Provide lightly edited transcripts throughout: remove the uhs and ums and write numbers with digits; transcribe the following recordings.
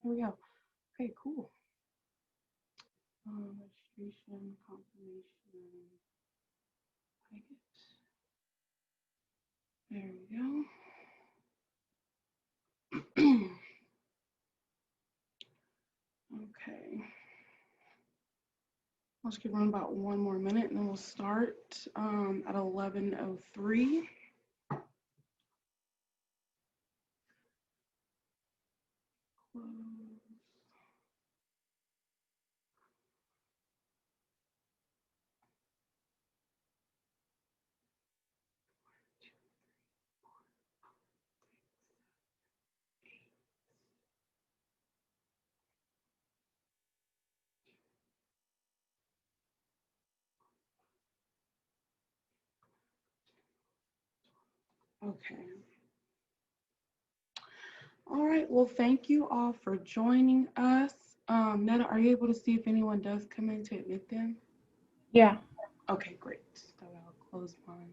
Here we go. Okay, cool. Registration, confirmation. There we go. Okay. Let's give them about 1 more minute and then we'll start at 11:03. Okay. All right. Well, thank you all for joining us. Netta, are you able to see if anyone does come in to admit them? Yeah. Okay, great. So I'll close mine.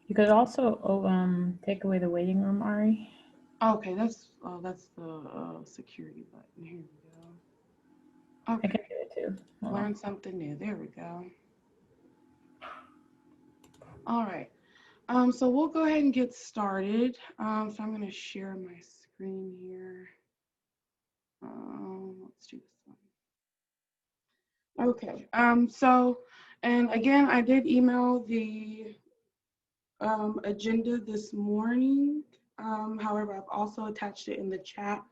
You could also take away the waiting room, Ari. Okay, that's the security button. Here we go. I can Okay, do it too. learn something new. There we go. All right. So we'll go ahead and get started. So I'm going to share my screen here. Let's do this one. Okay. And again, I did email the agenda this morning. However, I've also attached it in the chat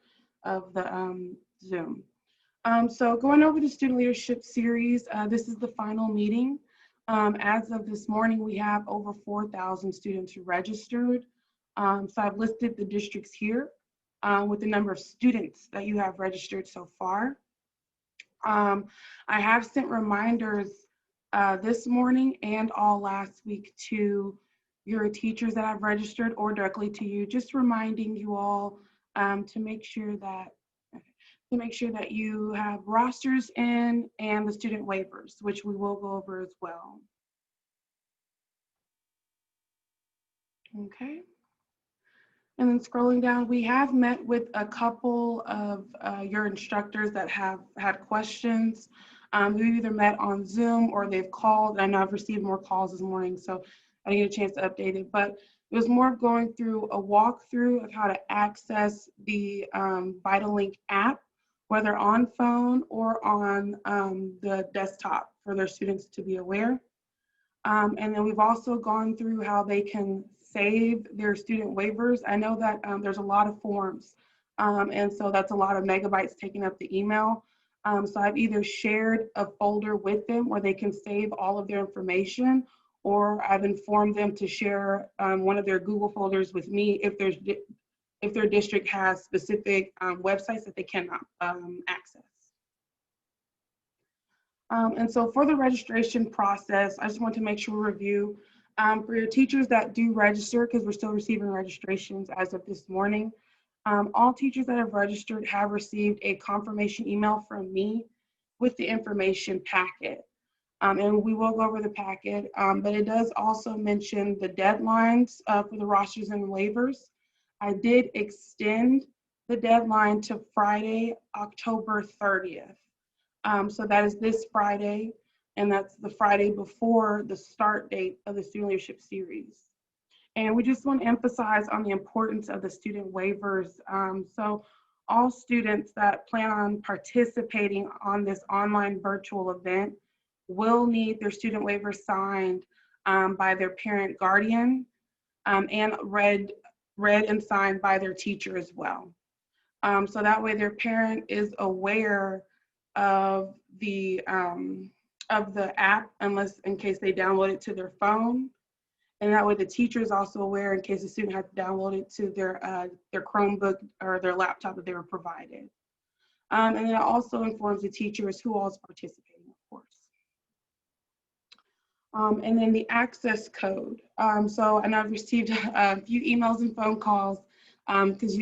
of the Zoom. So going over the student leadership series, this is the final meeting. As of this morning, we have over 4,000 students registered. So I've listed the districts here with the number of students that you have registered so far. I have sent reminders this morning and all last week to your teachers that have registered or directly to you, just reminding you all to make sure that you have rosters in and the student waivers, which we will go over as well. Okay. And then scrolling down, we have met with a couple of your instructors that have had questions. We've either met on Zoom or they've called. I know I've received more calls this morning, so I didn't get a chance to update it. But it was more of going through a walkthrough of how to access the Vitalik app, whether on phone or on the desktop for their students to be aware. And then we've also gone through how they can save their student waivers. I know that there's a lot of forms, and so that's a lot of megabytes taking up the email. So I've either shared a folder with them where they can save all of their information, or I've informed them to share one of their Google folders with me if their district has specific websites that they cannot access. And so for the registration process, I just want to make sure we review for your teachers that do register, because we're still receiving registrations as of this morning. All teachers that have registered have received a confirmation email from me with the information packet. And we will go over the packet, but it does also mention the deadlines for the rosters and waivers. I did extend the deadline to Friday, October 30th. So that is this Friday, and that's the Friday before the start date of the student leadership series. And we just want to emphasize on the importance of the student waivers. So all students that plan on participating on this online virtual event will need their student waiver signed by their parent guardian and read and signed by their teacher as well. So that way their parent is aware of the app, unless in case they download it to their phone, and that way the teacher is also aware in case the student had to download it to their Chromebook or their laptop that they were provided. And then it also informs the teachers who all is participating, of course. And then the access code. So, and I've received a few emails and phone calls because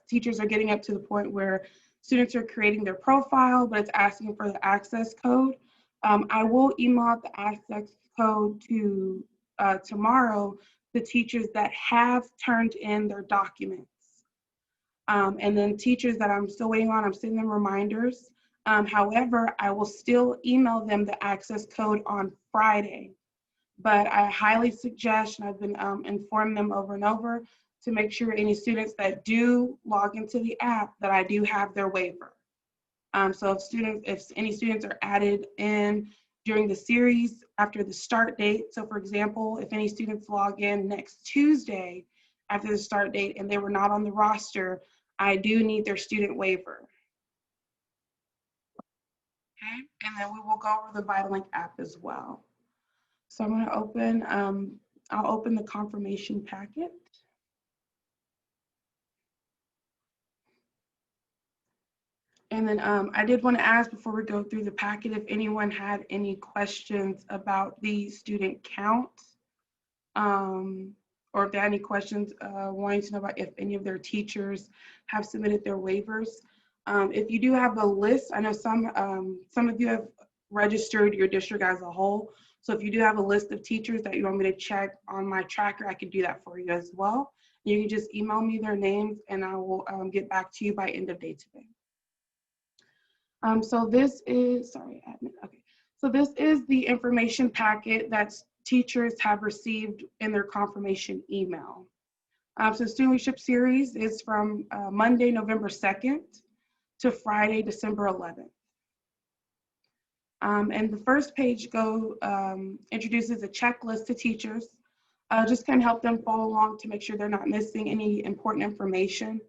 teachers are getting up to the point where students are creating their profile, but it's asking for the access code. I will email out the access code to tomorrow the teachers that have turned in their documents. And then teachers that I'm still waiting on, I'm sending them reminders. However, I will still email them the access code on Friday. But I highly suggest, and I've been informing them over and over, to make sure any students that do log into the app that I do have their waiver. So if any students are added in during the series after the start date, so for example, if any students log in next Tuesday after the start date and they were not on the roster, I do need their student waiver. Okay, and then we will go over the Vitalik app as well. So I'm going to open, I'll open the confirmation packet. And then I did want to ask before we go through the packet if anyone had any questions about the student count, or if they had any questions wanting to know about if any of their teachers have submitted their waivers. If you do have a list, I know some of you have registered your district as a whole. So if you do have a list of teachers that you want me to check on my tracker, I can do that for you as well. You can just email me their names and I will get back to you by end of day today. So this is, sorry, admin, okay. So this is the information packet that teachers have received in their confirmation email. So Student Leadership Series is from Monday, November 2nd to Friday, December 11th. And the first page introduces a checklist to teachers, just kind of help them follow along to make sure they're not missing any important information.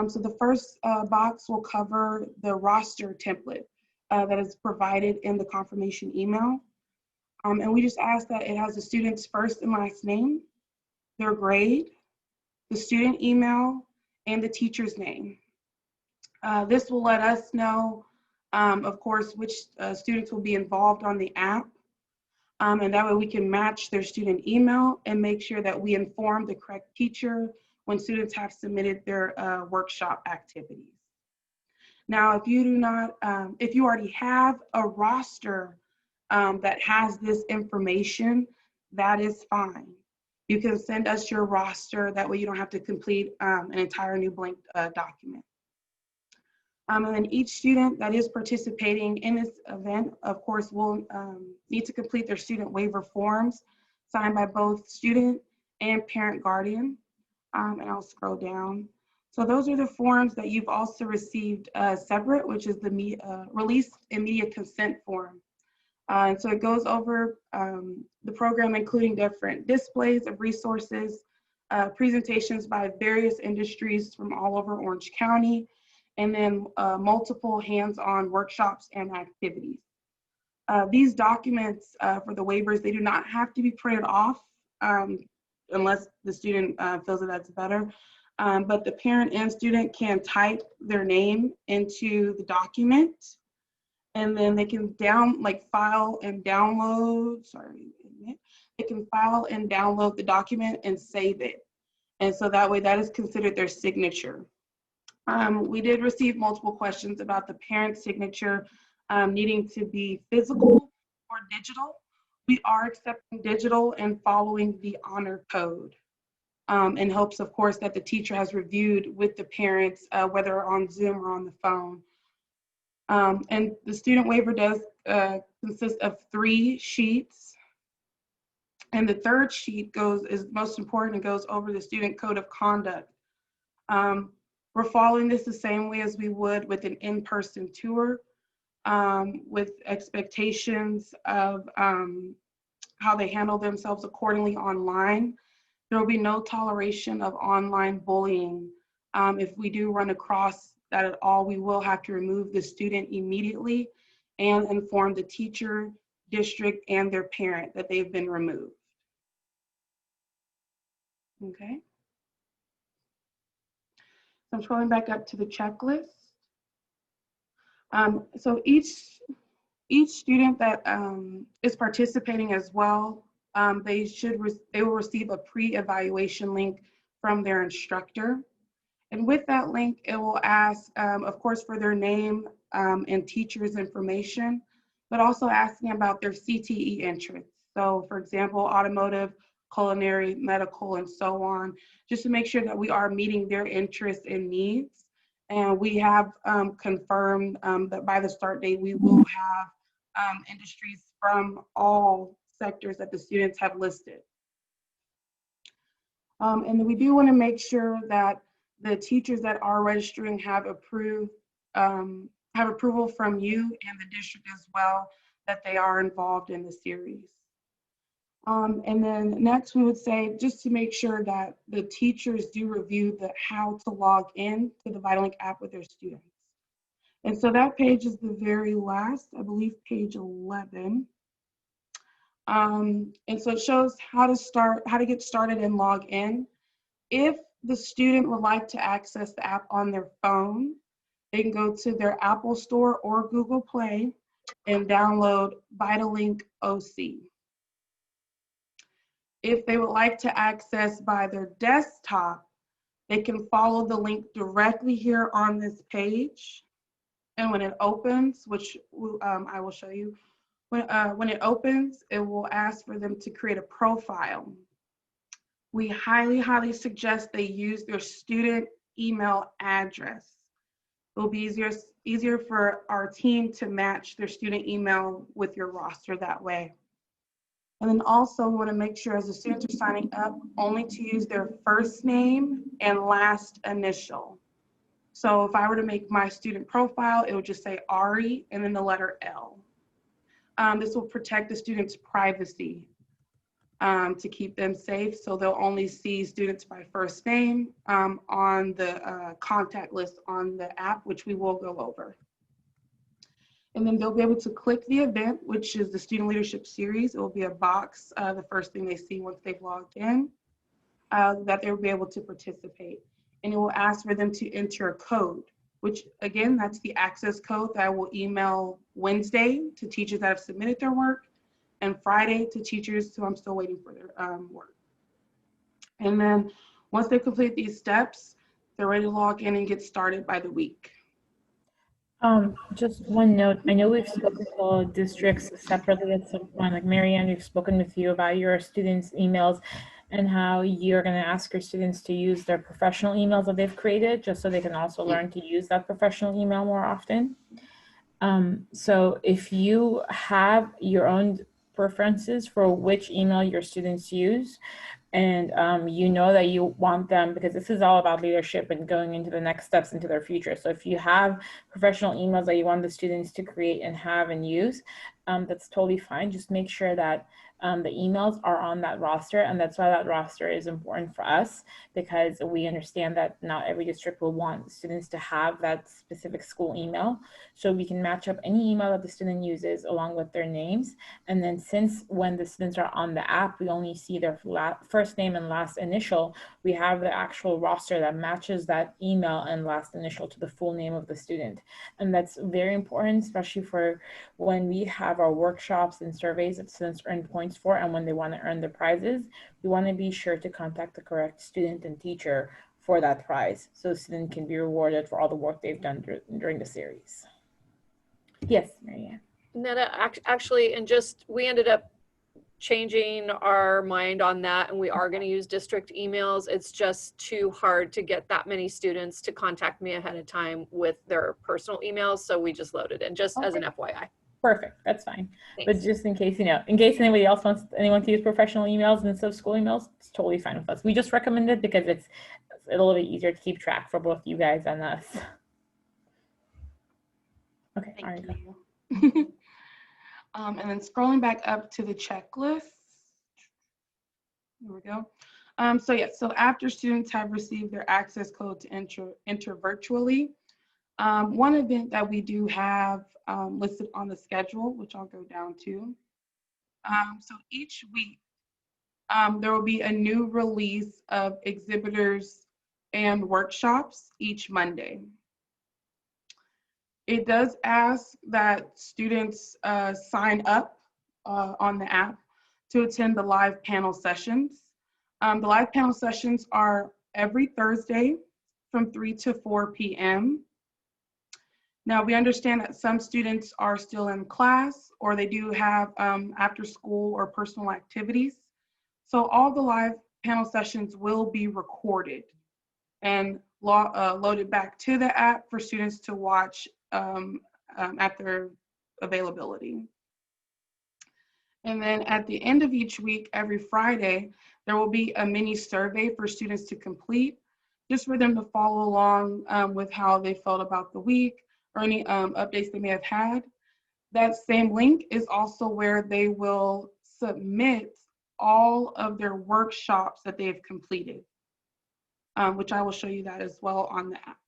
So the first box will cover the roster template that is provided in the confirmation email. And we just ask that it has the student's first and last name, their grade, the student email, and the teacher's name. This will let us know, of course, which students will be involved on the app. And that way we can match their student email and make sure that we inform the correct teacher when students have submitted their workshop activities. Now, if you do not, if you already have a roster that has this information, that is fine. You can send us your roster, that way you don't have to complete an entire new blank document. And then each student that is participating in this event, of course, will need to complete their student waiver forms signed by both student and parent guardian. And I'll scroll down. So those are the forms that you've also received separate, which is the release and media consent form. And so it goes over the program, including different displays of resources, presentations by various industries from all over Orange County, and then multiple hands-on workshops and activities. These documents for the waivers, they do not have to be printed off unless the student feels that that's better. But the parent and student can type their name into the document, and then they can file and download, they can file and download the document and save it. And so that way that is considered their signature. We did receive multiple questions about the parent signature needing to be physical or digital. We are accepting digital and following the honor code in hopes, of course, that the teacher has reviewed with the parents, whether on Zoom or on the phone. And the student waiver does consist of 3 sheets. And the third sheet is most important and goes over the student code of conduct. We're following this the same way as we would with an in-person tour, with expectations of how they handle themselves accordingly online. There will be no toleration of online bullying. If we do run across that at all, we will have to remove the student immediately and inform the teacher, district, and their parent that they've been removed. Okay. So I'm scrolling back up to the checklist. So each student that is participating as well, they will receive a pre-evaluation link from their instructor. And with that link, it will ask, of course, for their name and teacher's information, but also asking about their CTE interests. So for example, automotive culinary, medical, and so on, just to make sure that we are meeting their interests and needs. And we have confirmed that by the start date, we will have industries from all sectors that the students have listed. And then we do want to make sure that the teachers that are registering have approval from you and the district as well, that they are involved in the series. And then next we would say, just to make sure that the teachers do review the how to log in to the Vitalik app with their students. And so that page is the very last, I believe page 11. And so it shows how to get started and log in. If the student would like to access the app on their phone, they can go to their Apple Store or Google Play and download Vitalik OC. If they would like to access by their desktop, they can follow the link directly here on this page. And when it opens, which I will show you, when it opens, it will ask for them to create a profile. We highly, highly suggest they use their student email address. It will be easier for our team to match their student email with your roster that way. And then also we want to make sure as the students are signing up, only to use their first name and last initial. So if I were to make my student profile, it would just say Ari and then the letter L. This will protect the students' privacy to keep them safe. So they'll only see students by first name on the contact list on the app, which we will go over. And then they'll be able to click the event, which is the Student Leadership Series. It will be a box, the first thing they see once they've logged in, that they'll be able to participate. And it will ask for them to enter a code, which again, that's the access code that I will email Wednesday to teachers that have submitted their work, and Friday to teachers who I'm still waiting for their work. And then once they complete these steps, they're ready to log in and get started by the week. Just one note, I know we've spoken to all districts separately at some point, like Marianne, we've spoken with you about your students' emails and how you're going to ask your students to use their professional emails that they've created, just so they can also learn to use that professional email more often. So if you have your own preferences for which email your students use, and you know that you want them, because this is all about leadership and going into the next steps into their future. So if you have professional emails that you want the students to create and have and use, that's totally fine. Just make sure that the emails are on that roster, and that's why that roster is important for us, because we understand that not every district will want students to have that specific school email. So we can match up any email that the student uses along with their names. And then since when the students are on the app, we only see their first name and last initial, we have the actual roster that matches that email and last initial to the full name of the student. And that's very important, especially for when we have our workshops and surveys that students earn points for, and when they want to earn the prizes, we want to be sure to contact the correct student and teacher for that prize, so the student can be rewarded for all the work they've done during the series. Yes, Marianne. Netta, actually, and just, we ended up changing our mind on that, and we are going to use district emails. It's just too hard to get that many students to contact me ahead of time with their personal emails, so we just loaded in, just as an FYI. Perfect, that's fine. Thanks. But just in case, in case anybody else wants anyone to use professional emails instead of school emails, it's totally fine with us. We just recommend it because it's a little bit easier to keep track for both you guys and us. Okay, all right. You. And then scrolling back up to the checklist. There we go. So after students have received their access code to enter virtually, one event that we do have listed on the schedule, which I'll go down to. So each week, there will be a new release of exhibitors and workshops each Monday. It does ask that students sign up on the app to attend the live panel sessions. The live panel sessions are every Thursday from 3 to 4 p.m. Now, we understand that some students are still in class, or they do have after school or personal activities. So all the live panel sessions will be recorded and loaded back to the app for students to watch at their availability. And then at the end of each week, every Friday, there will be a mini survey for students to complete, just for them to follow along with how they felt about the week or any updates they may have had. That same link is also where they will submit all of their workshops that they've completed, which I will show you that as well on the app.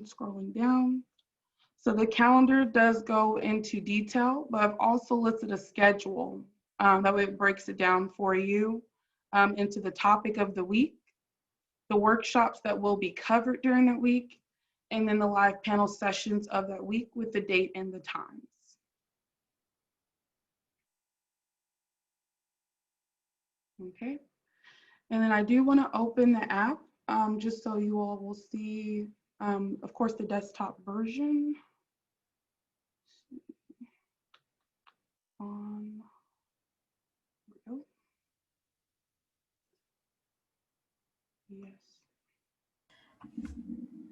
Scrolling down. So the calendar does go into detail, but I've also listed a schedule. That way it breaks it down for you into the topic of the week, the workshops that will be covered during that week, and then the live panel sessions of that week with the date and the times. Okay, and then I do want to open the app just so you all will see, of course, the desktop version. Here we go. Yes.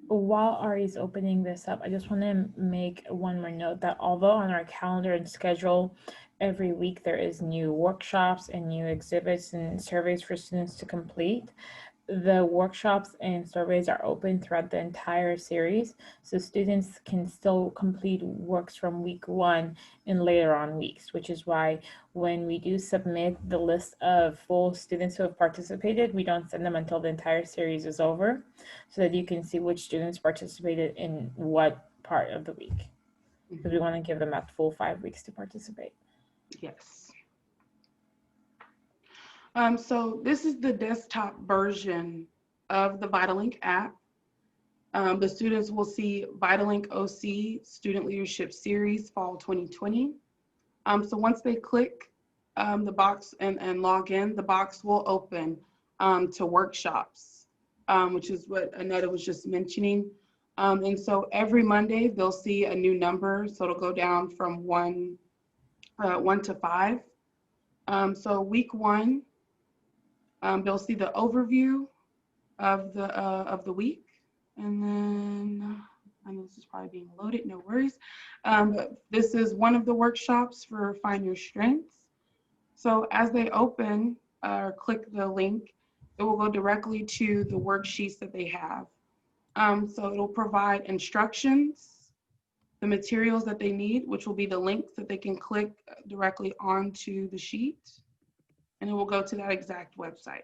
While Ari's opening this up, I just want to make one more note that although on our calendar and schedule, every week there is new workshops and new exhibits and surveys for students to complete, the workshops and surveys are open throughout the entire series, so students can still complete works from week 1 and later on weeks, which is why when we do submit the list of full students who have participated, we don't send them until the entire series is over, so that you can see which students participated in what part of the week, because we want to give them that full 5 weeks to participate. Yes. So this is the desktop version of the Vitalik app. The students will see Vitalik OC Student Leadership Series Fall 2020. So once they click the box and log in, the box will open to workshops, which is what Annetta was just mentioning. And so every Monday they'll see a new number. So it'll go down from 1 to 5. So week 1, they'll see the overview of the week, and then I know this is probably being loaded, no worries. But this is one of the workshops for Find Your Strengths. So as they open or click the link, it will go directly to the worksheets that they have. So it'll provide instructions, the materials that they need, which will be the links that they can click directly onto the sheet, and it will go to that exact website.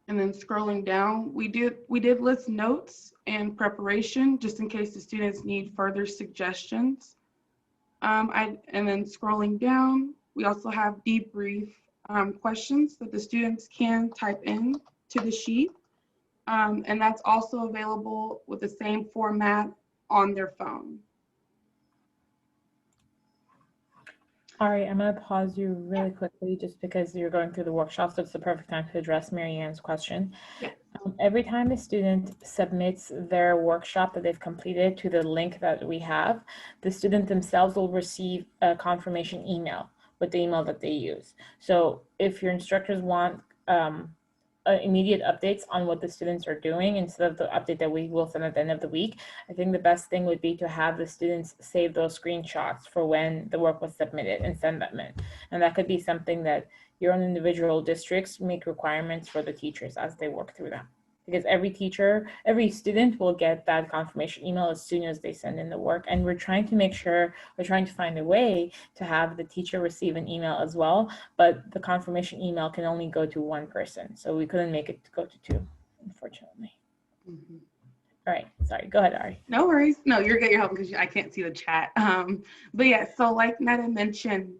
And then scrolling down, we did list notes and preparation just in case the students need further suggestions. And then scrolling down, we also have debrief questions that the students can type in to the sheet. And that's also available with the same format on their phone. Ari, I'm going to pause you really quickly just because you're going through the workshop, so it's the perfect time to address Mary Ann's question. Yeah. Every time a student submits their workshop that they've completed to the link that we have, the student themselves will receive a confirmation email with the email that they use. So if your instructors want immediate updates on what the students are doing instead of the update that we will send at the end of the week, I think the best thing would be to have the students save those screenshots for when the work was submitted and send them in. And that could be something that your own individual districts make requirements for the teachers as they work through them. Because every student will get that confirmation email as soon as they send in the work. And we're trying to find a way to have the teacher receive an email as well, but the confirmation email can only go to one person. So we couldn't make it go to 2, unfortunately. Mm-hmm. All right, sorry, go ahead, Ari. No worries. No, you're good. You're helping because I can't see the chat. But yeah, so like Netta mentioned,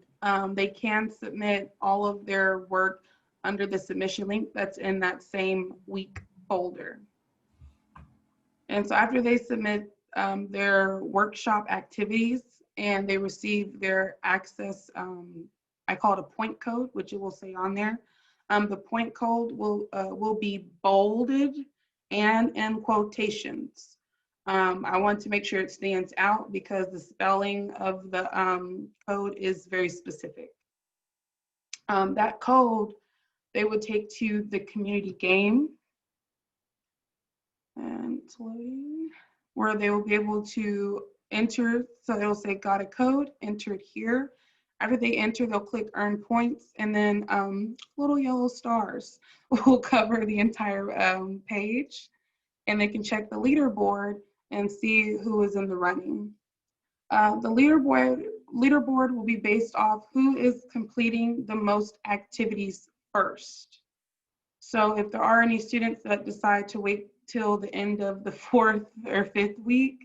they can submit all of their work under the submission link that's in that same week folder. And so after they submit their workshop activities and they receive their access, I call it a point code, which it will say on there. The point code will be bolded and in quotations. I want to make sure it stands out because the spelling of the code is very specific. That code they would take to the community game, and it's loading, where they will be able to enter. So it'll say got a code, enter it here. After they enter, they'll click earn points, and then little yellow stars will cover the entire page, and they can check the leaderboard and see who is in the running. The leaderboard will be based off who is completing the most activities first. So if there are any students that decide to wait till the end of the 4th or 5th week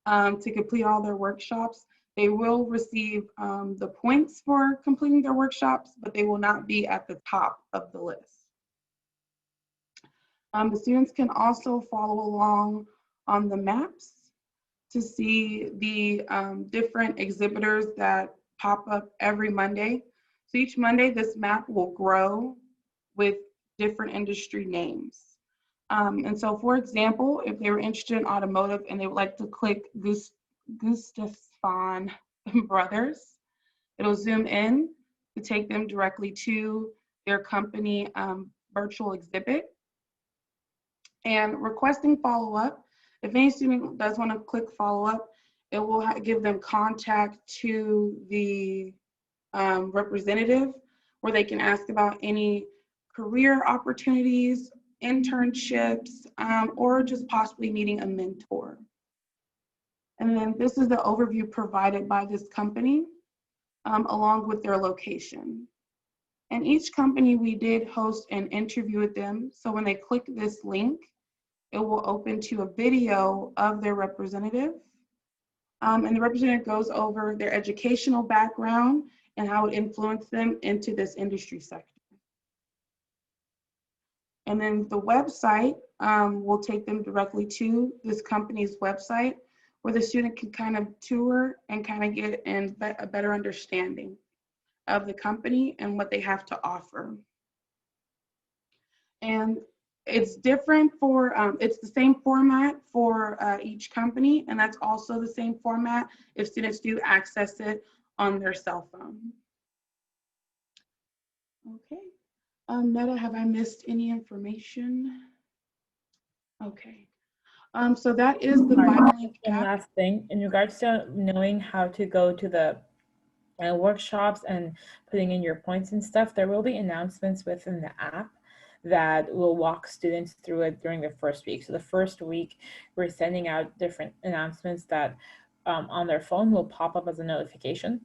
to complete all their workshops, they will receive the points for completing their workshops, but they will not be at the top of the list. The students can also follow along on the maps to see the different exhibitors that pop up every Monday. So each Monday, this map will grow with different industry names. And so, for example, if they were interested in automotive and they would like to click Gustafson Brothers, it'll zoom in to take them directly to their company virtual exhibit. And requesting follow-up, if any student does want to click follow-up, it will give them contact to the representative where they can ask about any career opportunities, internships, or just possibly needing a mentor. And then this is the overview provided by this company along with their location. And each company, we did host an interview with them. So when they click this link, it will open to a video of their representative. And the representative goes over their educational background and how it influenced them into this industry sector. And then the website will take them directly to this company's website where the student can kind of tour and kind of get a better understanding of the company and what they have to offer. And it's different for, it's the same format for each company, and that's also the same format if students do access it on their cell phone. Okay, Netta, have I missed any information? Okay, so that is the Vitalik app. One last thing, in regards to knowing how to go to the workshops and putting in your points and stuff, there will be announcements within the app that will walk students through it during the first week. So the first week, we're sending out different announcements that on their phone will pop up as a notification.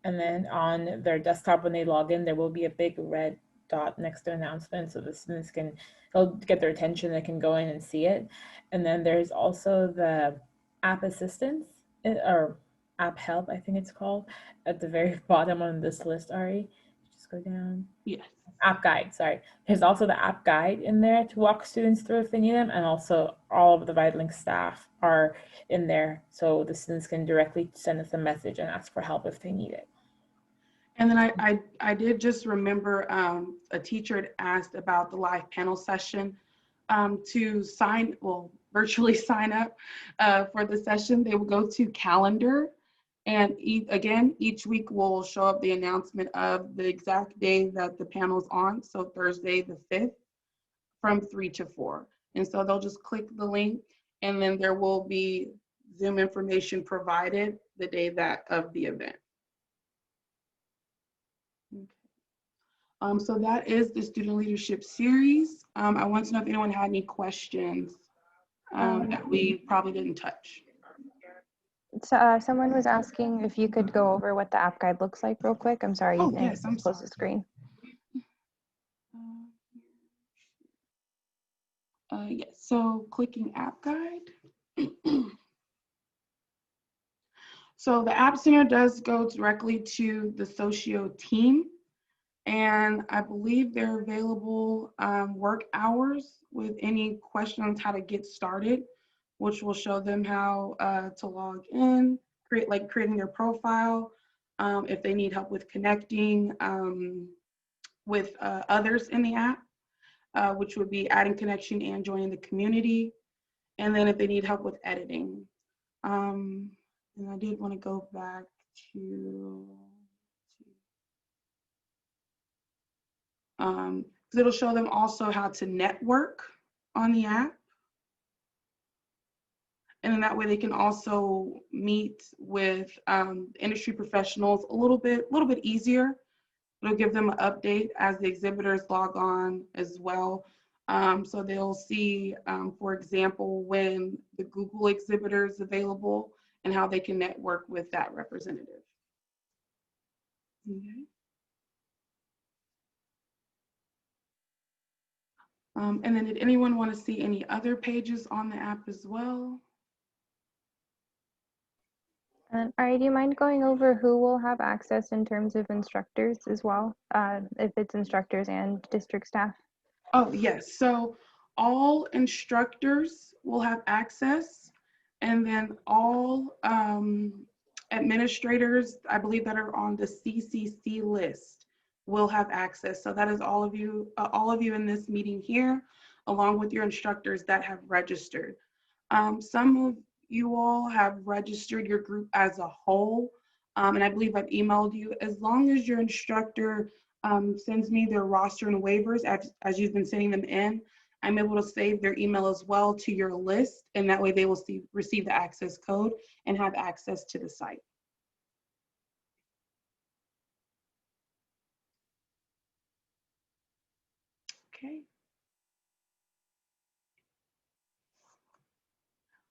And then on their desktop, when they log in, there will be a big red dot next to announcements so the students can, it'll get their attention, they can go in and see it. And then there's also the app assistance, or app help, I think it's called, at the very bottom on this list, Ari. Just go down. Yes. App guide, sorry. There's also the app guide in there to walk students through if they need them, and also all of the Vitalik staff are in there, so the students can directly send us a message and ask for help if they need it. And then I did just remember a teacher had asked about the live panel session to virtually sign up for the session. They will go to calendar, and each week will show up the announcement of the exact day that the panel's on. So Thursday the 5th from 3 to 4. And so they'll just click the link, and then there will be Zoom information provided the day of the event. Okay. So that is the student leadership series. I want to know if anyone had any questions that we probably didn't touch. So someone was asking if you could go over what the app guide looks like real quick. I'm sorry. Oh, yes, I'm close sorry. the screen. Yes, so clicking app guide. So the App Center does go directly to the Socio team, and I believe they're available work hours with any questions how to get started, which will show them how to log in, creating their profile, if they need help with connecting with others in the app, which would be adding connection and joining the community. and then if they need help with editing. And I did want to go back to, because it'll show them also how to network on the app. And then that way they can also meet with industry professionals a little bit easier. It'll give them an update as the exhibitors log on as well. So they'll see, for example, when the Google exhibitor is available and how they can network with that representative. Okay. And then did anyone want to see any other pages on the app as well? Ari, do you mind going over who will have access in terms of instructors as well, if it's instructors and district staff? Oh, yes. So all instructors will have access, and then all administrators, I believe, that are on the CCC list will have access. So that is all of you in this meeting here, along with your instructors that have registered. Some of you all have registered your group as a whole, and I believe I've emailed you. As long as your instructor sends me their roster and waivers as you've been sending them in, I'm able to save their email as well to your list, and that way they will receive the access code and have access to the site. Okay.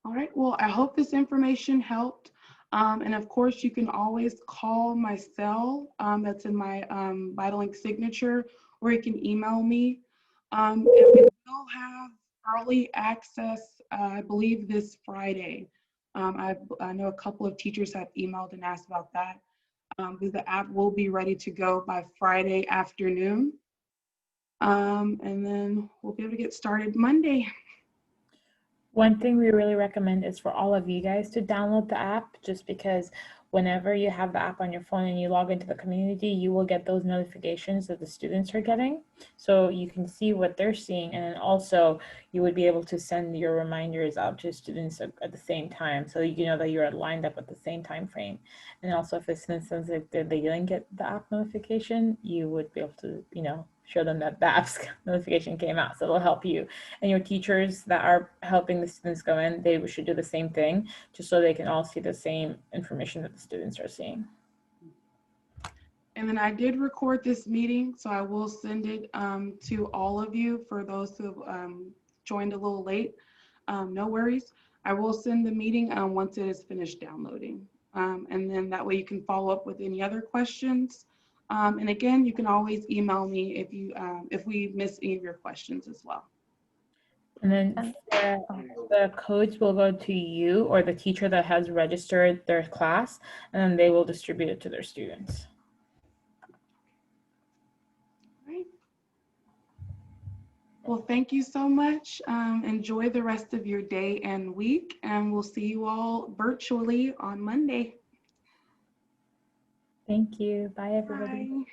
All right, well, I hope this information helped. And of course, you can always call my cell that's in my Vitalik signature, or you can email me. And we will have early access, I believe, this Friday. I know a couple of teachers have emailed and asked about that, because the app will be ready to go by Friday afternoon. And then we'll be able to get started Monday. One thing we really recommend is for all of you guys to download the app, just because whenever you have the app on your phone and you log into the community, you will get those notifications that the students are getting. So you can see what they're seeing, and then also you would be able to send your reminders out to students at the same time, so you know that you're lined up at the same time frame. And also if it's instance if they didn't get the app notification, you would be able to, you know, show them that the app's notification came out. So it'll help you. And your teachers that are helping the students go in, they should do the same thing, just so they can all see the same information that the students are seeing. And then I did record this meeting, so I will send it to all of you. For those who joined a little late, no worries. I will send the meeting once it is finished downloading. And then that way you can follow up with any other questions. And again, you can always email me if we miss any of your questions as well. And then the codes will go to you or the teacher that has registered their class, and then they will distribute it to their students. Right. Well, thank you so much. Enjoy the rest of your day and week, and we'll see you all virtually on Monday. Thank you. Bye, everybody. Bye.